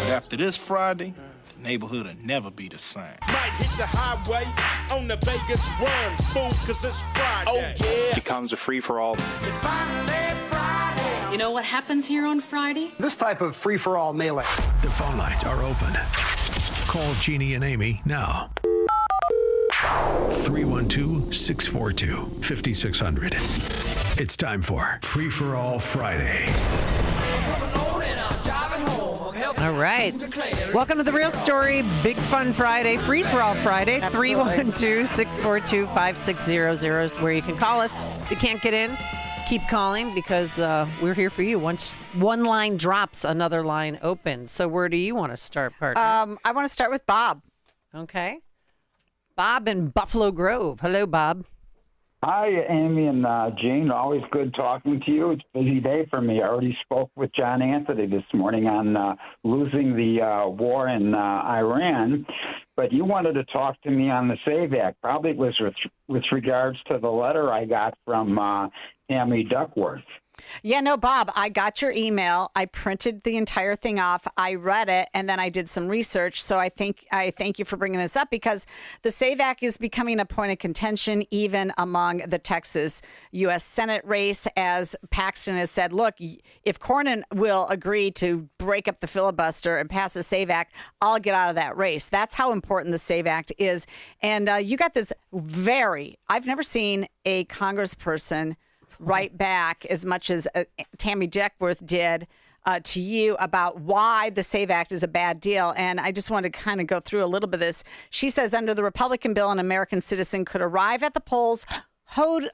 After this Friday, the neighborhood will never be the same. Might hit the highway on the Vegas run, fool, cause it's Friday. Oh, yeah. Becomes a free-for-all. It's finally Friday. You know what happens here on Friday? This type of free-for-all melee. The phone lines are open. Call Jeanne and Amy now. 312-642-5600. It's time for Free for All Friday. All right. Welcome to The Real Story. Big Fun Friday. Free for All Friday. 312-642-5600 is where you can call us. If you can't get in, keep calling because we're here for you. Once one line drops, another line opens. So where do you want to start, partner? I want to start with Bob. Okay. Bob in Buffalo Grove. Hello, Bob. Hi, Amy and Jean. Always good talking to you. It's a busy day for me. I already spoke with John Anthony this morning on losing the war in Iran, but you wanted to talk to me on the SAVE Act. Probably it was with regards to the letter I got from Tammy Duckworth. Yeah, no, Bob, I got your email. I printed the entire thing off. I read it, and then I did some research. So I thank you for bringing this up because the SAVE Act is becoming a point of contention even among the Texas U.S. Senate race, as Paxton has said, look, if Cornyn will agree to break up the filibuster and pass the SAVE Act, I'll get out of that race. That's how important the SAVE Act is. And you got this I've never seen a congressperson right back as much as Tammy Duckworth did to you about why the SAVE Act is a bad deal. And I just want to kind of go through a little bit of this. She says under the Republican bill, an American citizen could arrive at the polls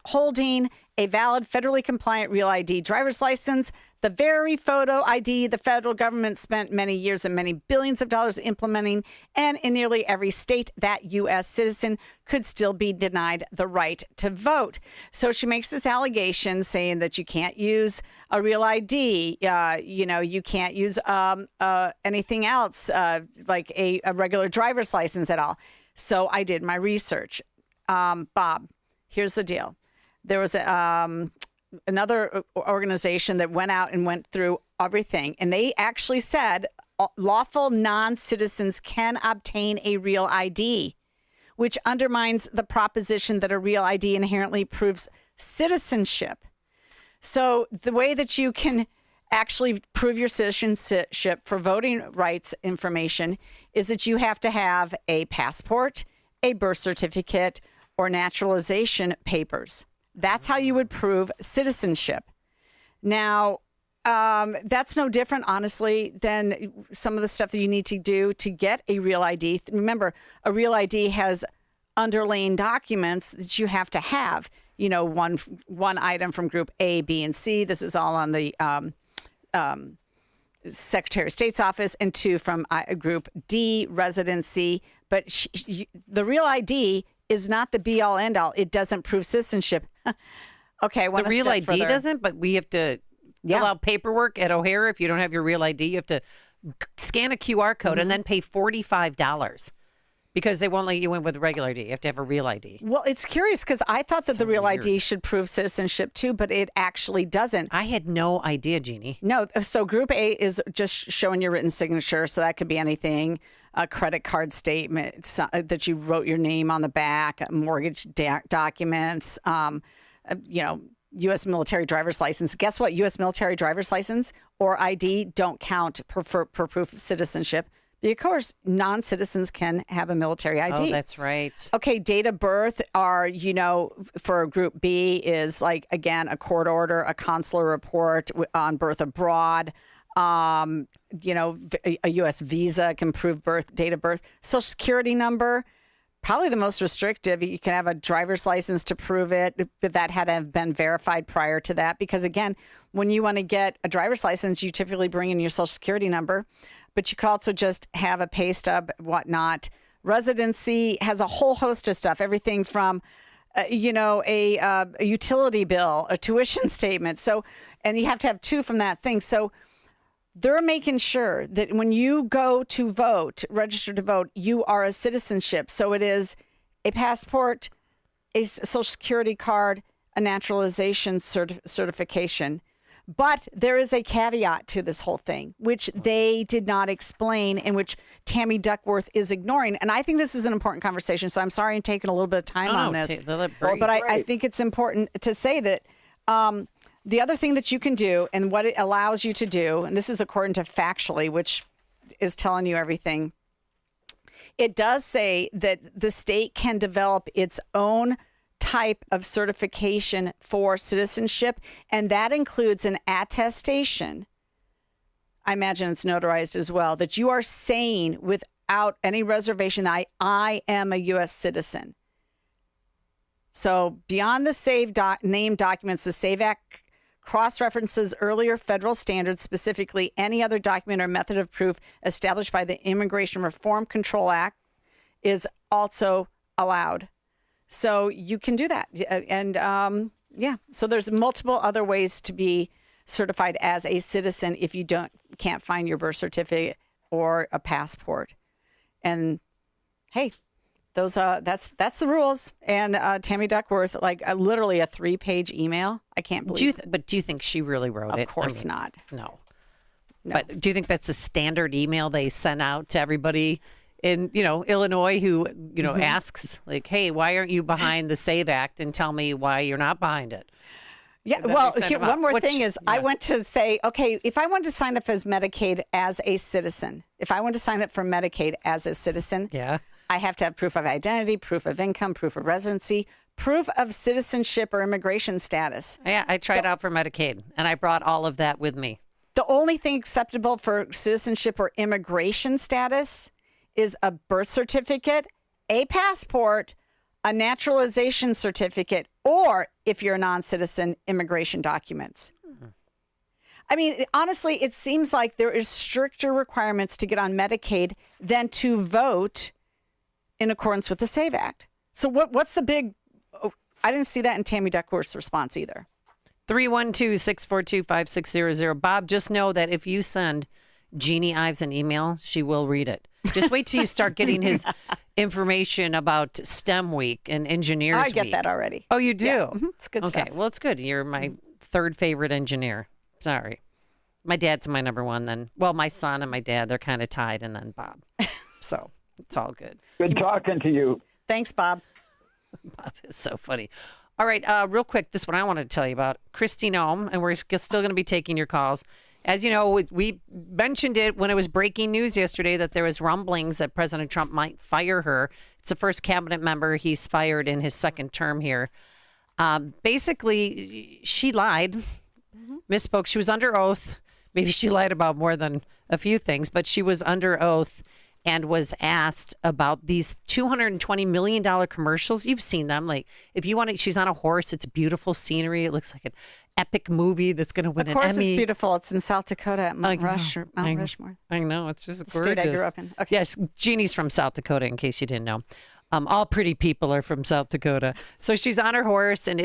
holding a valid federally compliant real ID driver's license, the very photo ID the federal government spent many years and many billions of dollars implementing, and in nearly every state, that U.S. citizen could still be denied the right to vote. So she makes this allegation saying that you can't use a real ID, you can't use anything else like a regular driver's license at all. So I did my research. Bob, here's the deal. There was another organization that went out and went through everything, and they actually said lawful non-citizens can obtain a real ID, which undermines the proposition that a real ID inherently proves citizenship. So the way that you can actually prove your citizenship for voting rights information is that you have to have a passport, a birth certificate, or naturalization papers. That's how you would prove citizenship. Now, that's no different, honestly, than some of the stuff that you need to do to get a real ID. Remember, a real ID has underlying documents that you have to have. You know, one item from Group A, B, and C. This is all on the Secretary of State's office, and 2 from Group D, residency. But the real ID is not the be-all, end-all. It doesn't prove citizenship. Okay, the real ID doesn't, but we have to fill out paperwork at O'Hare. If you don't have your real ID, you have to scan a QR code and then pay $45 because they won't let you in with a regular ID. You have to have a real ID. Well, it's curious because I thought that the real ID should prove citizenship too, but it actually doesn't. I had no idea, Jeannie. No. So Group A is just showing your written signature. So that could be anything. A credit card statement that you wrote your name on the back, mortgage documents, U.S. military driver's license. Guess what? U.S. military driver's license or ID don't count for proof of citizenship. Of course, non-citizens can have a military ID. Oh, that's right. Okay, date of birth are, for Group B is like, again, a court order, a consular report on birth abroad. A U.S. visa can prove date of birth. Social Security number, probably the most restrictive. You can have a driver's license to prove it, but that had to have been verified prior to that. Because again, when you want to get a driver's license, you typically bring in your Social Security number, but you could also just have a pay stub, whatnot. Residency has a whole host of stuff, everything from a utility bill, a tuition statement. So, and you have to have 2 from that thing. So they're making sure that when you go to vote, register to vote, you are a citizenship. So it is a passport, a Social Security card, a naturalization certification. But there is a caveat to this whole thing, which they did not explain and which Tammy Duckworth is ignoring. And I think this is an important conversation. So I'm sorry I'm taking a little bit of time on this. But I think it's important to say that the other thing that you can do and what it allows you to do, and this is according to Factually, which is telling you everything, it does say that the state can develop its own type of certification for citizenship, and that includes an attestation. I imagine it's notarized as well, that you are saying without any reservation that I am a U.S. citizen. So beyond the SAVE name documents, the SAVE Act cross-references earlier federal standards, specifically any other document or method of proof established by the Immigration Reform Control Act is also allowed. So you can do that. And so there's multiple other ways to be certified as a citizen if you can't find your birth certificate or a passport. And hey, those that's the rules. And Tammy Duckworth, literally a 3-page email. I can't believe. But do you think she really wrote it? Of course not. No. But do you think that's a standard email they sent out to everybody in Illinois who asks hey, why aren't you behind the SAVE Act, and tell me why you're not behind it? Yeah, well, one more thing is I went to say, okay, if I wanted to sign up as Medicaid as a citizen, if I wanted to sign up for Medicaid as a citizen, I have to have proof of identity, proof of income, proof of residency, proof of citizenship or immigration status. Yeah, I tried out for Medicaid, and I brought all of that with me. The only thing acceptable for citizenship or immigration status is a birth certificate, a passport, a naturalization certificate, or if you're a non-citizen, immigration documents. I mean, honestly, it seems like there is stricter requirements to get on Medicaid than to vote in accordance with the SAVE Act. So what's the big... I didn't see that in Tammy Duckworth's response either. 312-642-5600. Bob, just know that if you send Jeannie Ives an email, she will read it. Just wait till you start getting his information about STEM Week and Engineers Week. I get that already. Oh, you do? Yeah. Mm-hmm. It's good stuff. Okay, well, it's good. You're my 3rd favorite engineer. Sorry. My dad's my number 1 then. Well, my son and my dad, they're kind of tied, and then Bob. So it's all good. Good talking to you. Thanks, Bob. Bob is so funny. All right, real quick, this one I wanted to tell you about. Christy Nome, and we're still going to be taking your calls. As you know, we mentioned it when it was breaking news yesterday that there was rumblings that President Trump might fire her. It's the first cabinet member he's fired in his 2nd term here. Basically, she lied, misspoke. She was under oath. Maybe she lied about more than a few things, but she was under oath and was asked about these $220 million commercials. You've seen them. Like, if you want to, she's on a horse. It's beautiful scenery. It looks like an epic movie that's going to win an Emmy. Of course, it's beautiful. It's in South Dakota at Mount Rushmore. I know. It's just gorgeous. State I grew up in. Okay. Yes, Jeannie's from South Dakota, in case you didn't know. All pretty people are from South Dakota. So she's on her horse, and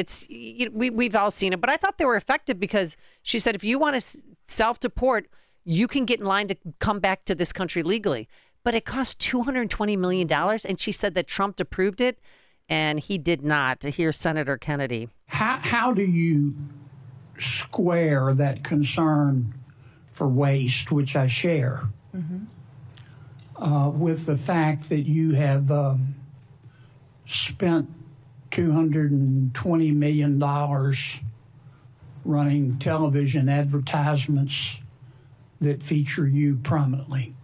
we've all seen it. But I thought they were effective because she said if you want to self-deport, you can get in line to come back to this country legally. But it cost $220 million, and she said that Trump approved it, and he did not. Here's Senator Kennedy. How do you square that concern for waste, which I share, with the fact that you have spent $220 million running television advertisements that feature you prominently?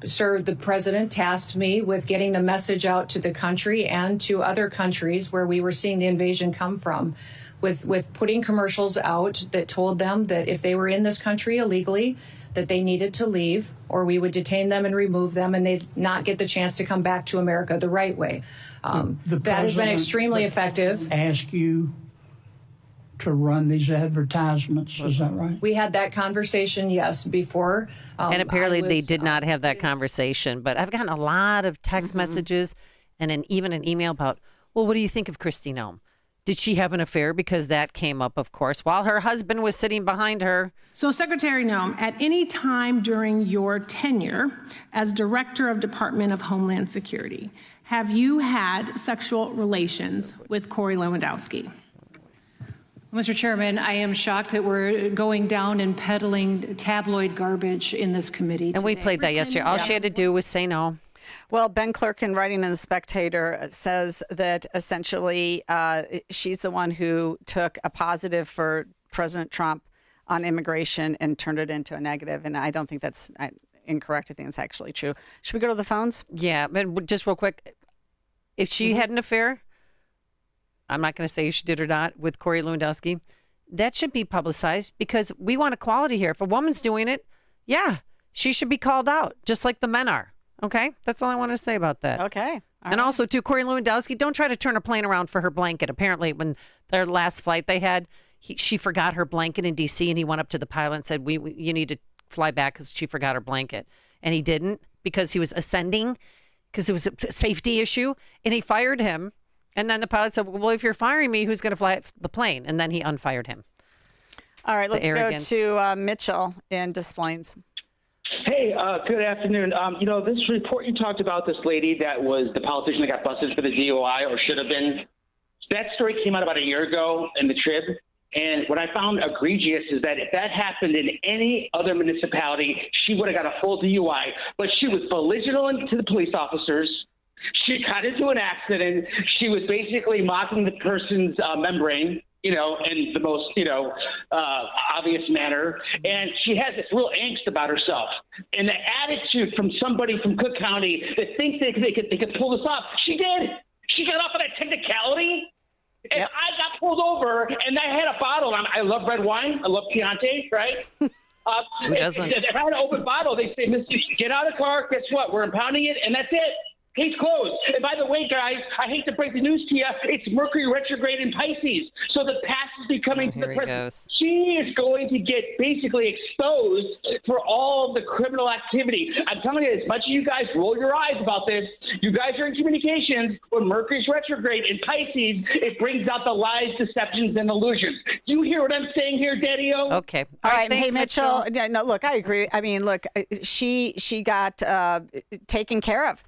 Sir, the president tasked me with getting the message out to the country and to other countries where we were seeing the invasion come from, with putting commercials out that told them that if they were in this country illegally, that they needed to leave, or we would detain them and remove them, and they'd not get the chance to come back to America the right way. That has been extremely effective. Ask you to run these advertisements, is that right? We had that conversation, yes, before. And apparently they did not have that conversation. But I've gotten a lot of text messages and even an email about, well, what do you think of Kristi Noem? Did she have an affair? Because that came up, of course, while her husband was sitting behind her. So, Secretary Noem, at any time during your tenure as Director of Department of Homeland Security, have you had sexual relations with Corey Lewandowski? Mr. Chairman, I am shocked that we're going down and peddling tabloid garbage in this committee And we played that yesterday. All she had to do was say no. Well, Ben Clerkin, writing in The Spectator, says that essentially she's the one who took a positive for President Trump on immigration and turned it into a negative. And I don't think that's incorrect. I think it's actually true. Should we go to the phones? Yeah, but just real quick, if she had an affair, I'm not going to say if she did or not, with Corey Lewandowski, that should be publicized because we want equality here. If a woman's doing it, yeah, she should be called out, just like the men are. Okay? That's all I want to say about that. Okay. And also, to Corey Lewandowski, don't try to turn a plane around for her blanket. Apparently, when their last flight they had, she forgot her blanket in D.C., and he went up to the pilot and said, you need to fly back because she forgot her blanket. And he didn't because he was ascending because it was a safety issue, and he fired him. And then the pilot said, well, if you're firing me, who's going to fly the plane? And then he unfired him. All right, let's go to Mitchell in Des Plaines. Hey, good afternoon. This report you talked about, this lady that was the politician that got busted for the DUI or should have been, that story came out about a year ago in the Trib. And what I found egregious is that if that happened in any other municipality, she would have got a full DUI. But she was belligerent to the police officers. She got into an accident. She was basically mocking the person's membrane, in the most, obvious manner. And she has this real angst about herself. And the attitude from somebody from Cook County that thinks they could pull this off, she did. She got off of that technicality. And I got pulled over, and I had a bottle. I love red wine. I love Chianti, right? Who doesn't? If I had an open bottle, they say, "Mister, get out of the car. Guess what? We're impounding it, and that's it. Case closed." And by the way, guys, I hate to break the news to you. It's Mercury retrograde in Pisces. So the past is becoming to the present. She is going to get basically exposed for all of the criminal activity. I'm telling you, as much as you guys roll your eyes about this, you guys are in communications. When Mercury's retrograde in Pisces, it brings out the lies, deceptions, and illusions. You hear what I'm saying here, Daddy-O? Okay. All right, thanks, hey, Mitchell. Yeah, no, look, I agree. I mean, look, she got taken care of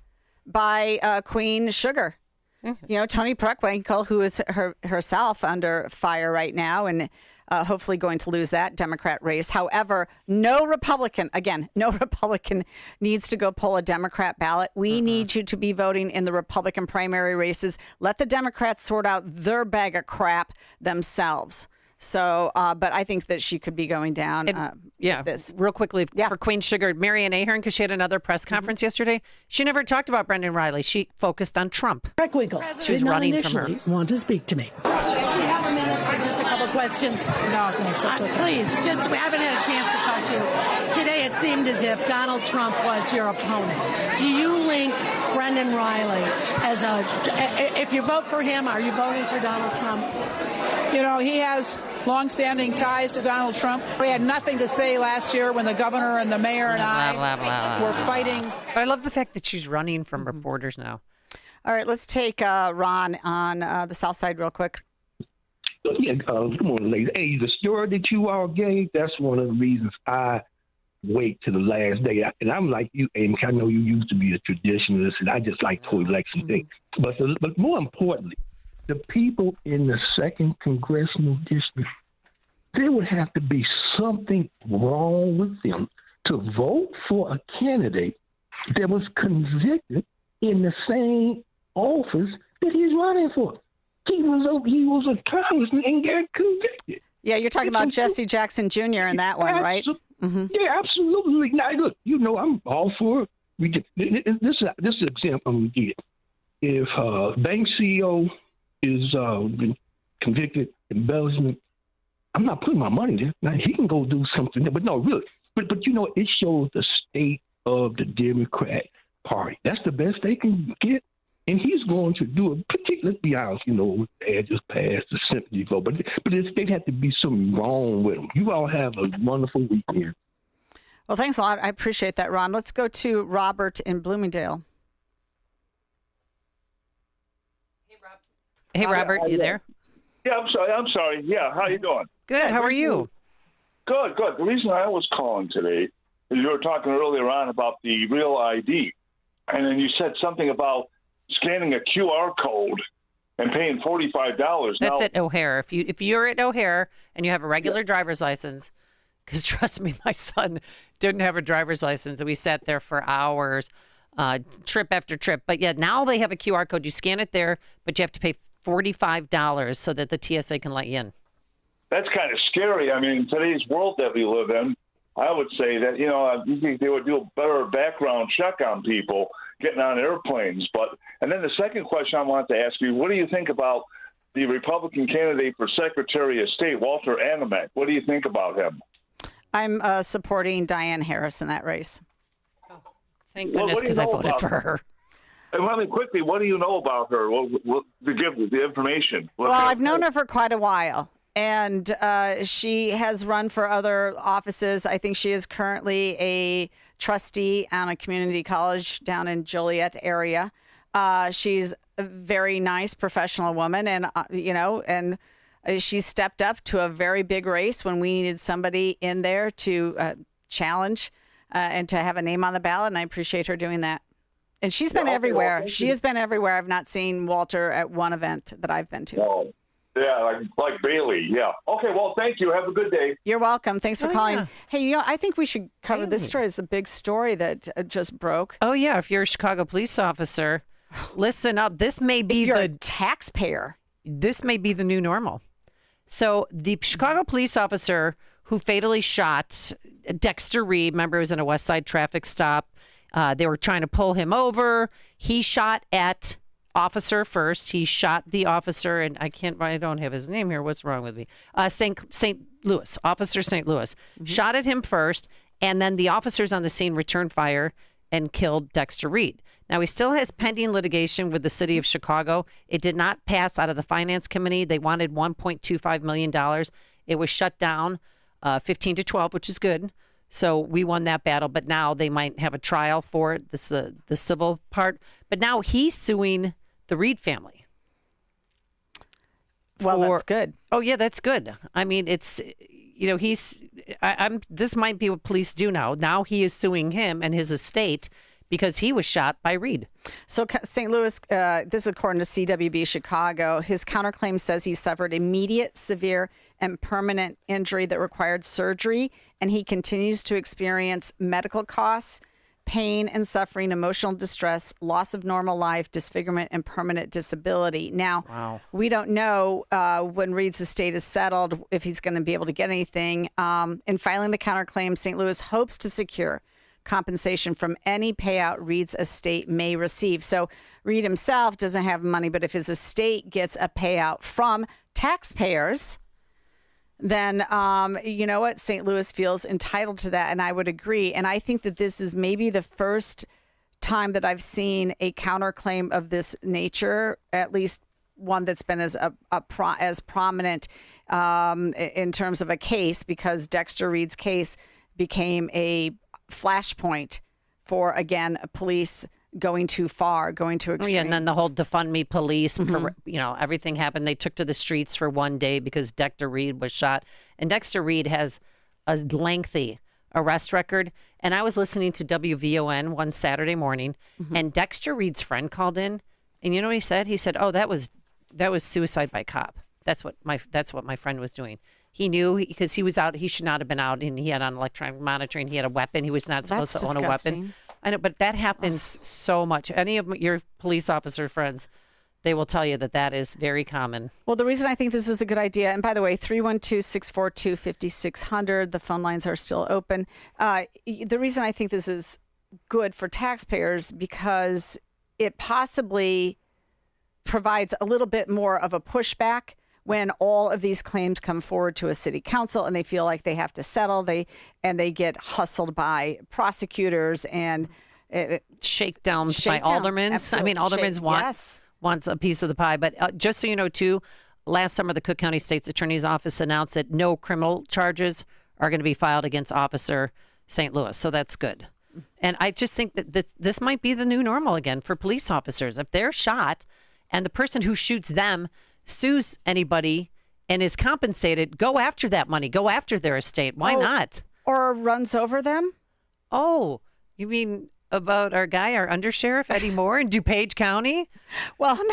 by Queen Sugar. Toni Preckwinkle, who is herself under fire right now and hopefully going to lose that Democrat race. However, no Republican needs to go pull a Democrat ballot. We need you to be voting in the Republican primary races. Let the Democrats sort out their bag of crap themselves. So, but I think that she could be going down. This real quickly for Queen Sugar, Marianne Ahern, because she had another press conference yesterday. She never talked about Brendan Riley. She focused on Trump. Preckwinkle, she was running from her. Want to speak to me? Do we have a minute for just a couple questions? No, thanks. Okay. Please, we haven't had a chance to talk to you. Today it seemed as if Donald Trump was your opponent. Do you link Brendan Riley as if you vote for him, are you voting for Donald Trump? He has longstanding ties to Donald Trump. We had nothing to say last year when the governor and the mayor and I were fighting. But I love the fact that she's running from reporters now. All right, let's take Ron on the South Side real quick. Yeah, good morning, ladies. Hey, the story that you all gave, that's one of the reasons I wait to the last day. And I'm like you, Amy, I know you used to be a traditionalist, and I just like to election day. But more importantly, the people in the 2nd Congressional District, there would have to be something wrong with them to vote for a candidate that was convicted in the same office that he's running for. He was a congressman and got convicted. Yeah, you're talking about Jesse Jackson Jr. in that one, right? Yeah, absolutely. Now, look, I'm all for it. This is an example I'm going to give. If a bank CEO is been convicted embellishment, I'm not putting my money there. Now, he can go do something there, but no, really. But it shows the state of the Democrat Party. That's the best they can get. And he's going to do it. Let's be honest, they just passed the sympathy vote. But there'd have to be something wrong with them. You all have a wonderful weekend. Well, thanks a lot. I appreciate that, Ron. Let's go to Robert in Bloomingdale. Hey, Robert, you there? Yeah, I'm sorry. Yeah, how you doing? Good. How are you? Good. The reason I was calling today is you were talking earlier on about the real ID, and then you said something about scanning a QR code and paying $45. That's at O'Hare. If you're at O'Hare and you have a regular driver's license, because trust me, my son didn't have a driver's license, and we sat there for hours, trip after trip. But yeah, now they have a QR code. You scan it there, but you have to pay $45 so that the TSA can let you in. That's kind of scary. I mean, in today's world that we live in, I would say that, you think they would do a better background check on people getting on airplanes. And then the second question I wanted to ask you, what do you think about the Republican candidate for Secretary of State, Walter Anamek? What do you think about him? I'm supporting Diane Harris in that race. Oh, thank goodness, because I voted for her. And really quickly, what do you know about her? To give the information. Well, I've known her for quite a while. And she has run for other offices. I think she is currently a trustee on a community college down in Joliet area. She's a very nice professional woman, and she stepped up to a very big race when we needed somebody in there to challenge and to have a name on the ballot. And I appreciate her doing that. And she's been everywhere. She has been everywhere. I've not seen Walter at one event that I've been to. Oh. Yeah, like Bailey. Yeah. Okay, well, thank you. Have a good day. You're welcome. Thanks for calling. Yeah. Hey, I think we should cover this story. It's a big story that just broke. Oh, yeah. If you're a Chicago police officer, listen up. This may be if you're a taxpayer. This may be the new normal. So the Chicago police officer who fatally shot Dexter Reed, remember, he was in a West Side traffic stop. They were trying to pull him over. He shot at officer first. He shot the officer, and I don't have his name here. What's wrong with me? St. Louis, Officer St. Louis. Shot at him first, and then the officers on the scene returned fire and killed Dexter Reed. Now, he still has pending litigation with the city of Chicago. It did not pass out of the finance committee. They wanted $1.25 million. It was shut down 15-12, which is good. So we won that battle, but now they might have a trial for it. This is the civil part. But now he's suing the Reed family. Well, that's good. Oh, yeah, that's good. I mean, it's, this might be what police do now. Now he is suing him and his estate because he was shot by Reed. So St. Louis, this is according to CWB Chicago, his counterclaim says he suffered immediate, severe, and permanent injury that required surgery, and he continues to experience medical costs, pain and suffering, emotional distress, loss of normal life, disfigurement, and permanent disability. Now, we don't know when Reed's estate is settled if he's going to be able to get anything. In filing the counterclaim, St. Louis hopes to secure compensation from any payout Reed's estate may receive. So Reed himself doesn't have money, but if his estate gets a payout from taxpayers, then you know what? St. Louis feels entitled to that, and I would agree. And I think that this is maybe the first time that I've seen a counterclaim of this nature, at least one that's been as prominent in terms of a case, because Dexter Reed's case became a flashpoint for, again, police going too far, going too extreme. Yeah, and then the whole defund me police, everything happened. They took to the streets for one day because Dexter Reed was shot. And Dexter Reed has a lengthy arrest record. And I was listening to WVON one Saturday morning, and Dexter Reed's friend called in, and you know what he said? He said, "Oh, that was suicide by cop. That's what my friend was doing. He knew because he was out. He should not have been out, and he had on electronic monitoring. He had a weapon. He was not supposed to own a weapon. I know, but that happens so much. Any of your police officer friends, they will tell you that is very common. Well, the reason I think this is a good idea, and by the way, 312-642-5600, the phone lines are still open. The reason I think this is good for taxpayers because it possibly provides a little bit more of a pushback when all of these claims come forward to a city council and they feel like they have to settle, they get hustled by prosecutors and shakedowns by aldermen. I mean, aldermen wants a piece of the pie. But just so you know, too, last summer the Cook County State's Attorney's Office announced that no criminal charges are going to be filed against Officer St. Louis. So that's good. And I just think that this might be the new normal again for police officers. If they're shot and the person who shoots them sues anybody and is compensated, go after that money. Go after their estate. Why not? Or runs over them? Oh, you mean about our undersheriff, Eddie Moore in DuPage County? Well,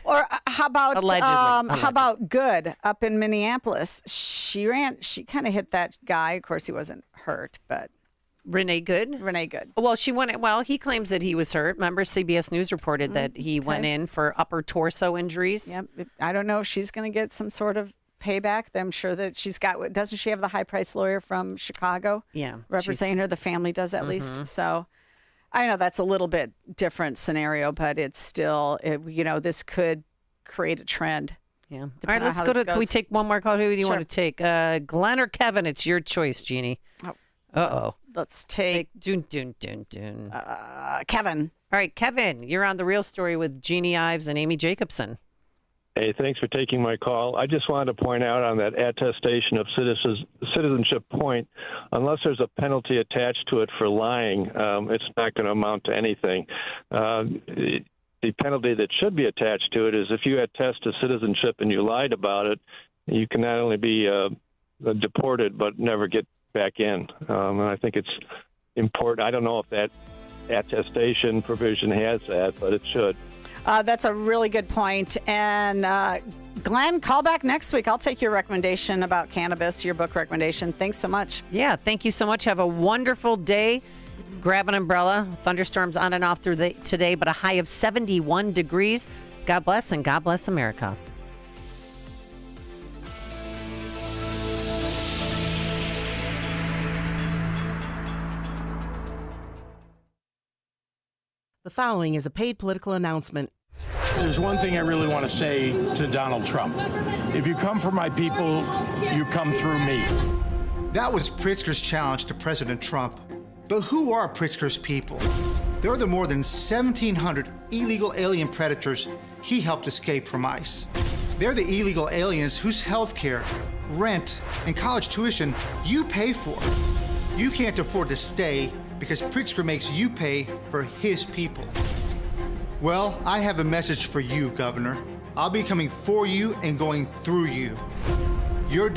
or how about Allegedly. How about Good up in Minneapolis? She kind of hit that guy. Of course, he wasn't hurt, but Renee Good. Well, he claims that he was hurt. Remember, CBS News reported that he went in for upper torso injuries. Yep. I don't know if she's going to get some sort of payback. I'm sure that doesn't she have the high-priced lawyer from Chicago? Yeah. Representing her, the family does at least. So I know that's a little bit different scenario, but it's still, this could create a trend. Yeah. All right, let's go to, can we take one more call? Who do you want to take? Glenn or Kevin? It's your choice, Jeannie. Oh. Uh-oh. Let's take Kevin. All right, Kevin, you're on The Real Story with Jeannie Ives and Amy Jacobson. Hey, thanks for taking my call. I just wanted to point out on that attestation of citizenship point, unless there's a penalty attached to it for lying, it's not going to amount to anything. The penalty that should be attached to it is if you attest to citizenship and you lied about it, you can not only be deported but never get back in. And I think it's important. I don't know if that attestation provision has that, but it should. That's a really good point. And Glenn, call back next week. I'll take your recommendation about cannabis, your book recommendation. Thanks so much. Yeah, thank you so much. Have a wonderful day. Grab an umbrella. Thunderstorms on and off through today, but a high of 71 degrees. God bless, and God bless America. The following is a paid political announcement. There's one thing I really want to say to Donald Trump. If you come for my people, you come through me. That was Pritzker's challenge to President Trump. But who are Pritzker's people? They're the more than 1,700 illegal alien predators he helped escape from ICE. They're the illegal aliens whose health care, rent, and college tuition you pay for. You can't afford to stay because Pritzker makes you pay for his people. Well, I have a message for you, Governor. I'll be coming for you and going through you. Your